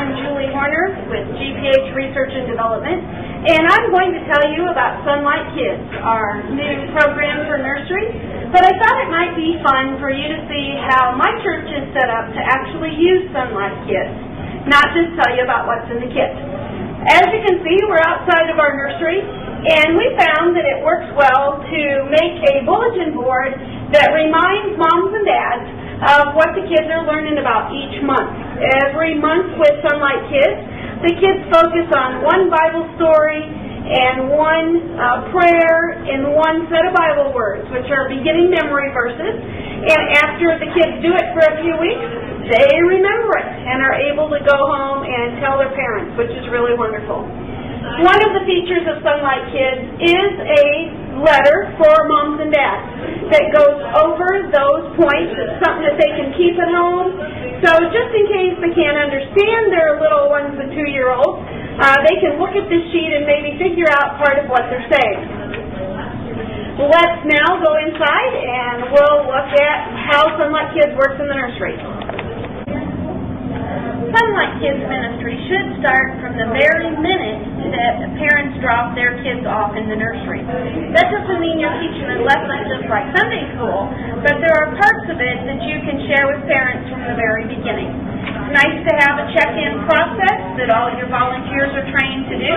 I'm Julie Horner with GPH Research and Development, and I'm going to tell you about Sunlight Kids, our new program for nursery. But I thought it might be fun for you to see how my church is set up to actually use Sunlight Kids, not just tell you about what's in the kit. As you can see, we're outside of our nursery, and we found that it works well to make a bulletin board that reminds moms and dads of what the kids are learning about each month. Every month with Sunlight Kids, the kids focus on one Bible story and one prayer and one set of Bible words, which are beginning memory verses. And after the kids do it for a few weeks, they remember it and are able to go home and tell their parents, which is really wonderful. One of the features of Sunlight Kids is a letter for moms and dads that goes over those points. It's something that they can keep at home. So just in case they can't understand their little ones, the 2-year-olds, they can look at this sheet and maybe figure out part of what they're saying. Let's now go inside and we'll look at how Sunlight Kids works in the nursery. Sunlight Kids Ministry should start from the very minute that the parents drop their kids off in the nursery. That doesn't mean you're teaching a lesson just like Sunday school, but there are parts of it that you can share with parents from the very beginning. It's nice to have a check-in process that all your volunteers are trained to do,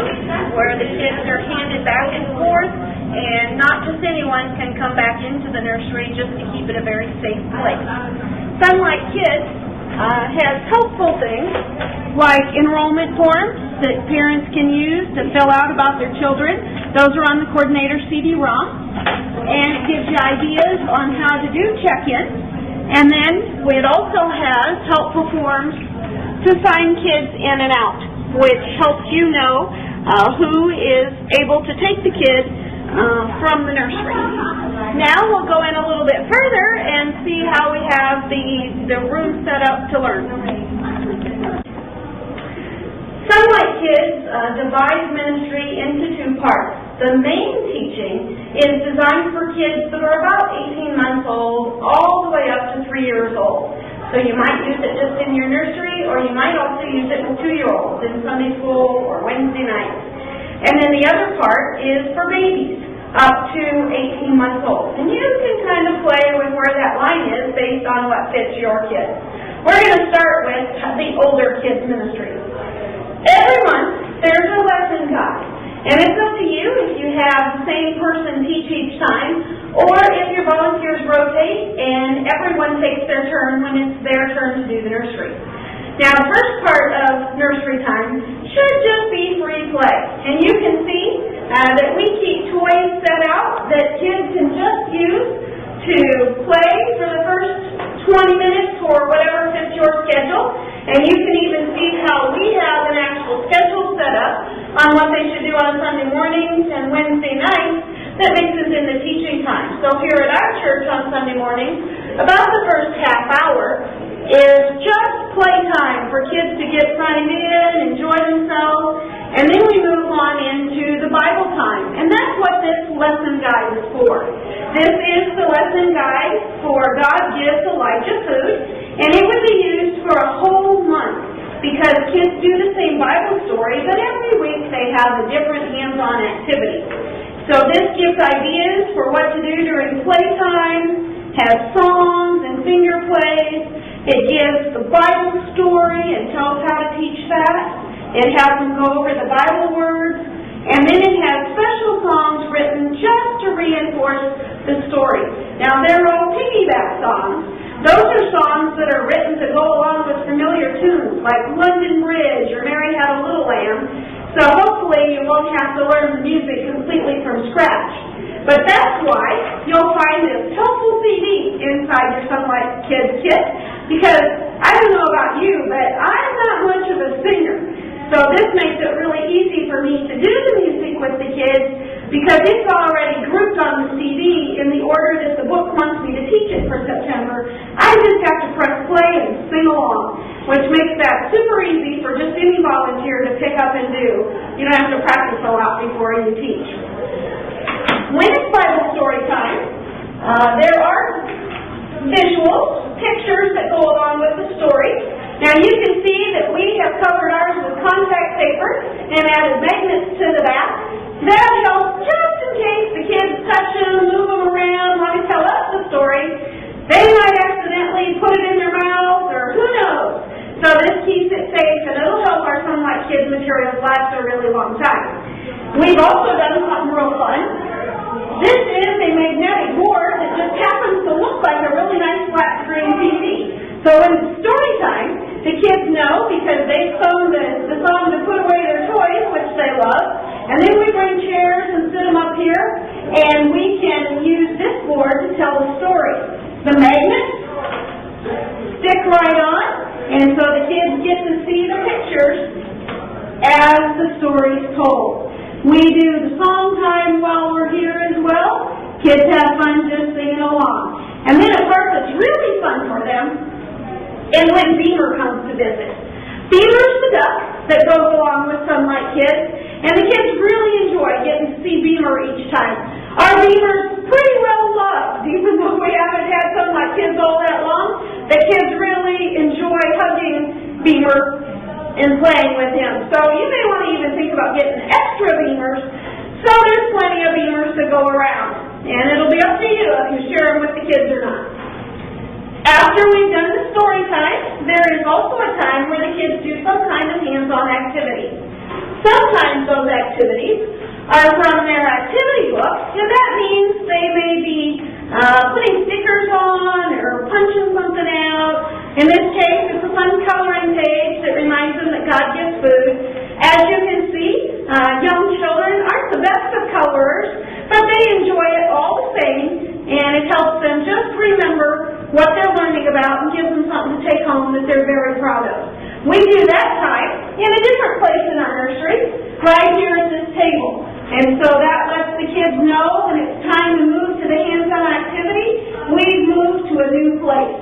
where the kids are handed back and forth, and not just anyone can come back into the nursery just to keep it a very safe place. Sunlight Kids has helpful things like enrollment forms that parents can use to fill out about their children. Those are on the coordinator CD-ROM, and it gives you ideas on how to do check-ins. And then it also has helpful forms to sign kids in and out, which helps you know who is able to take the kid from the nursery. Now we'll go in a little bit further and see how we have the room set up to learn. Sunlight Kids divides ministry into 2 parts. The main teaching is designed for kids that are about 18 months old all the way up to 3 years old. So you might use it just in your nursery, or you might also use it with 2-year-olds in Sunday school or Wednesday nights. And then the other part is for babies up to 18 months old. And you can kind of play with where that line is based on what fits your kid. We're going to start with the older kids ministry. Every month there's a lesson guide. And it's up to you if you have the same person teach each time, or if your volunteers rotate and everyone takes their turn when it's their turn to do the nursery. Now, the first part of nursery time should just be free play. And you can see that we keep toys set out that kids can just use to play for the first 20 minutes or whatever fits your schedule. And you can even see how we have an actual schedule set up on what they should do on Sunday mornings and Wednesday nights that mixes in the teaching time. So here at our church on Sunday morning, about the first half hour is just playtime for kids to get signed in, enjoy themselves, and then we move on into the Bible time. And that's what this lesson guide is for. This is the lesson guide for God Gives Elijah Food, and it would be used for a whole month because kids do the same Bible story, but every week they have a different hands-on activity. So this gives ideas for what to do during playtime, has songs and finger plays. It gives the Bible story and tells how to teach that. It has them go over the Bible words. And then it has special songs written just to reinforce the story. Now, they're all piggyback songs. Those are songs that are written to go along with familiar tunes, like London Bridge or Mary Had a Little Lamb. So hopefully you won't have to learn the music completely from scratch. But that's why you'll find this helpful CD inside your Sunlight Kids kit. Because I don't know about you, but I'm not much of a singer. So this makes it really easy for me to do the music with the kids because it's already grouped on the CD in the order that the book wants me to teach it for September. I just have to press play and sing along, which makes that super easy for just any volunteer to pick up and do. You don't have to practice a lot before you teach. When it's Bible story time, there are visuals, pictures that go along with the story. Now you can see that we have covered our paper and added magnets to the back. That helps just in case the kids touch them, move them around, want to tell us the story. They might accidentally put it in their mouth, or who knows. So this keeps it safe, and it'll help our Sunlight Kids materials last a really long time. We've also done something real fun. This is a magnetic board that just happens to look like a really nice flat screen TV. So in story time, the kids know because they've sung the song to put away their toys, which they love, and then we bring chairs and sit them up here, and we can use this board to tell the story. The magnets stick right on, and so the kids get to see the pictures as the story's told. We do the song time while we're here as well. Kids have fun just singing along. And then a part that's really fun for them is when Beamer comes to visit. Beamer's the duck that goes along with Sunlight Kids, and the kids really enjoy getting to see Beamer each time. Our Beamer's pretty well loved, even though we haven't had Sunlight Kids all that long. The kids really enjoy hugging Beamer and playing with him. So you may want to even think about getting extra Beamers, so there's plenty of Beamers to go around. And it'll be up to you if you share them with the kids or not. After we've done the story time, there is also a time where the kids do some kind of hands-on activity. Sometimes those activities are from their activity book, and that means they may be putting stickers on or punching something out. In this case, it's a fun coloring page that reminds them that God gives food. As you can see, young children aren't the best of colorers, but they enjoy it all the same, and it helps them just remember what they're learning about and gives them something to take home that they're very proud of. We do that time in a different place in our nursery, right here at this table. And so that lets the kids know when it's time to move to the hands-on activity, we've moved to a new place.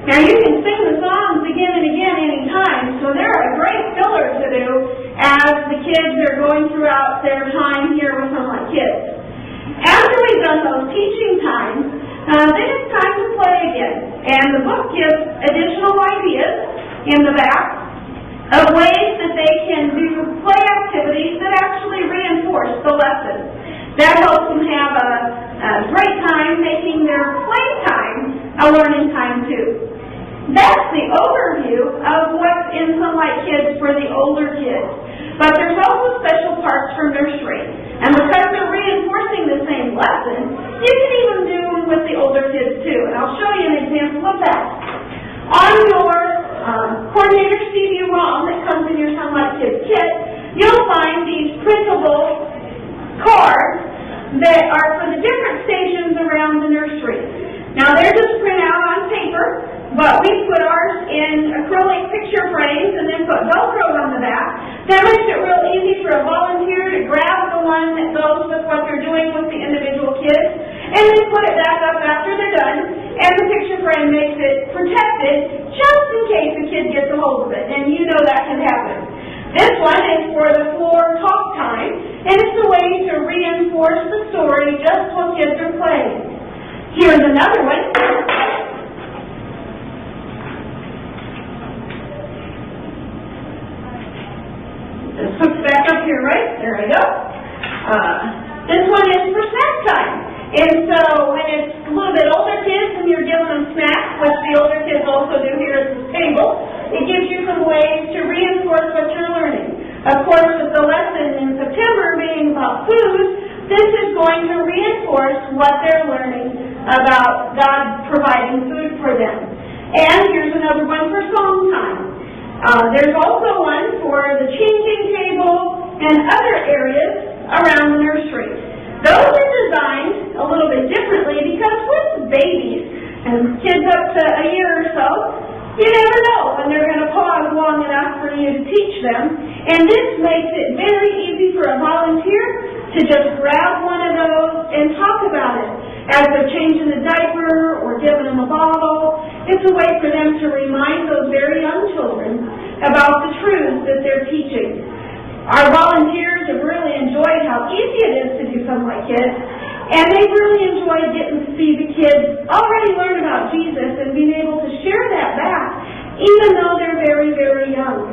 Now you can sing the songs again and again anytime, so they're a great filler to do as the kids are going throughout their time here with Sunlight Kids. After we've done those teaching times, then it's time to play again. And the book gives additional ideas in the back of ways that they can do play activities that actually reinforce the lesson. That helps them have a great time making their play time a learning time too. That's the overview of what's in Sunlight Kids for the older kids. But there's also special parts for nursery. And because they're reinforcing the same lesson, you can even do them with the older kids too. And I'll show you an example of that. On your Coordinator CD-ROM that comes in your Sunlight Kids kit, you'll find these printable cards that are for the different stations around the nursery. Now they're just print out on paper, but we put ours in acrylic picture frames and then put Velcro on the back. That makes it real easy for a volunteer to grab the one that goes with what they're doing with the individual kids and then put it back up after they're done, and the picture frame makes it protected just in case a kid gets a hold of it, and you know that can happen. This one is for the floor talk time, and it's a way to reinforce the story just while kids are playing. Here's another one. This hooks back up here, right? There we go. This one is for snack time. And so when it's a little bit older kids and you're giving them snacks, which the older kids also do here at this table, it gives you some ways to reinforce what you're learning. Of course, with the lesson in September being about food, this is going to reinforce what they're learning about God providing food for them. And here's another one for song time. There's also one for the changing table and other areas around the nursery. Those are designed a little bit differently because with babies and kids up to a year or so, you never know when they're going to pause long enough for you to teach them. And this makes it very easy for a volunteer to just grab one of those and talk about it as they're changing the diaper or giving them a bottle. It's a way for them to remind those very young children about the truths that they're teaching. Our volunteers have really enjoyed how easy it is to do Sunlight Kids, and they've really enjoyed getting to see the kids already learn about Jesus and being able to share that back, even though they're very, very young.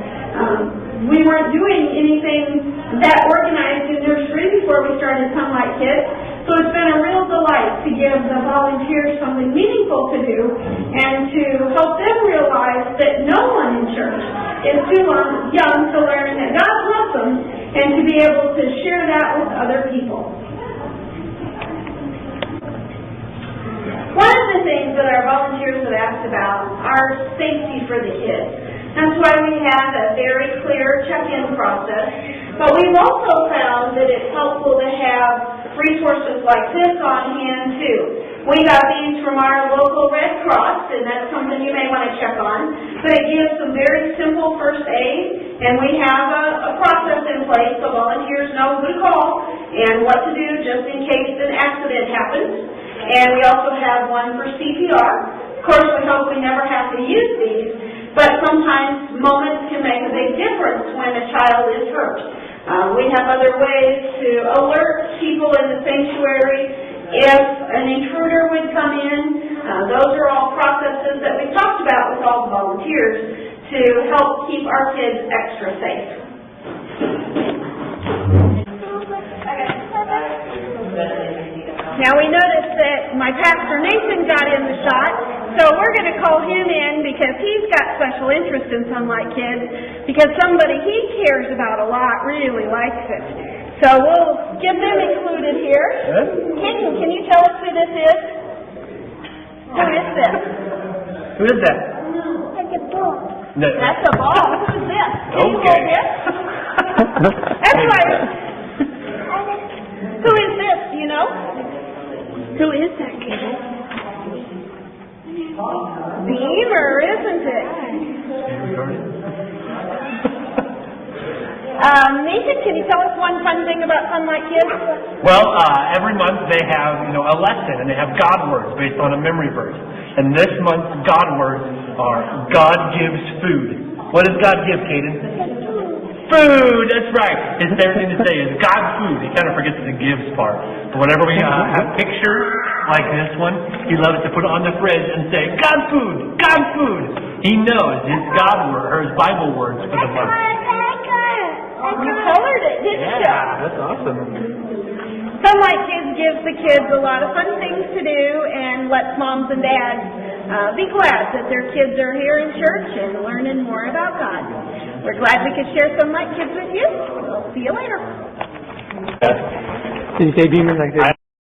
we weren't doing anything that organized in nursery before we started Sunlight Kids. So it's been a real delight to give the volunteers something meaningful to do and to help them realize that no one in church is too young to learn that God loves them and to be able to share that with other people. One of the things that our volunteers have asked about are safety for the kids. That's why we have a very clear check-in process. But we've also found that it's helpful to have resources like this on hand too. We got these from our local Red Cross, and that's something you may want to check on. But it gives some very simple first aid, and we have a process in place so volunteers know who to call and what to do just in case an accident happens. And we also have one for CPR. Of course, we hope we never have to use these, but sometimes moments can make a big difference when a child is hurt. We have other ways to alert people in the sanctuary if an intruder would come in. Those are all processes that we've talked about with all the volunteers to help keep our kids extra safe. Now we noticed that my pastor Nathan got in the shot, so we're going to call him in because he's got special interest in Sunlight Kids because somebody he cares about a lot really likes it. So we'll get them included here. Hayden, can you tell us who this is? Who is this? Who is that? That's a ball. No. That's a ball. Who's this? Can you Okay. hold this? That's right. Who is this? Do you know? Who is that kid? Beaver, isn't it? Nathan, can you tell us one fun thing about Sunlight Kids? Well, every month they have, a lesson, and they have God words based on a memory verse. And this month's God words are God gives food. What does God give, Caden? Food, that's right. His favorite thing to say is God food. He kind of forgets the gives part. But whenever we have pictures like this one, he loves to put it on the fridge and say, God food, God food. He knows his God word, or his Bible words for the month. You colored it, didn't you? Yeah, that's awesome. Sunlight Kids gives the kids a lot of fun things to do and lets moms and dads be glad that their kids are here in church and learning more about God. We're glad we could share Sunlight Kids with you. We'll see you later. Did you say Beamer like this?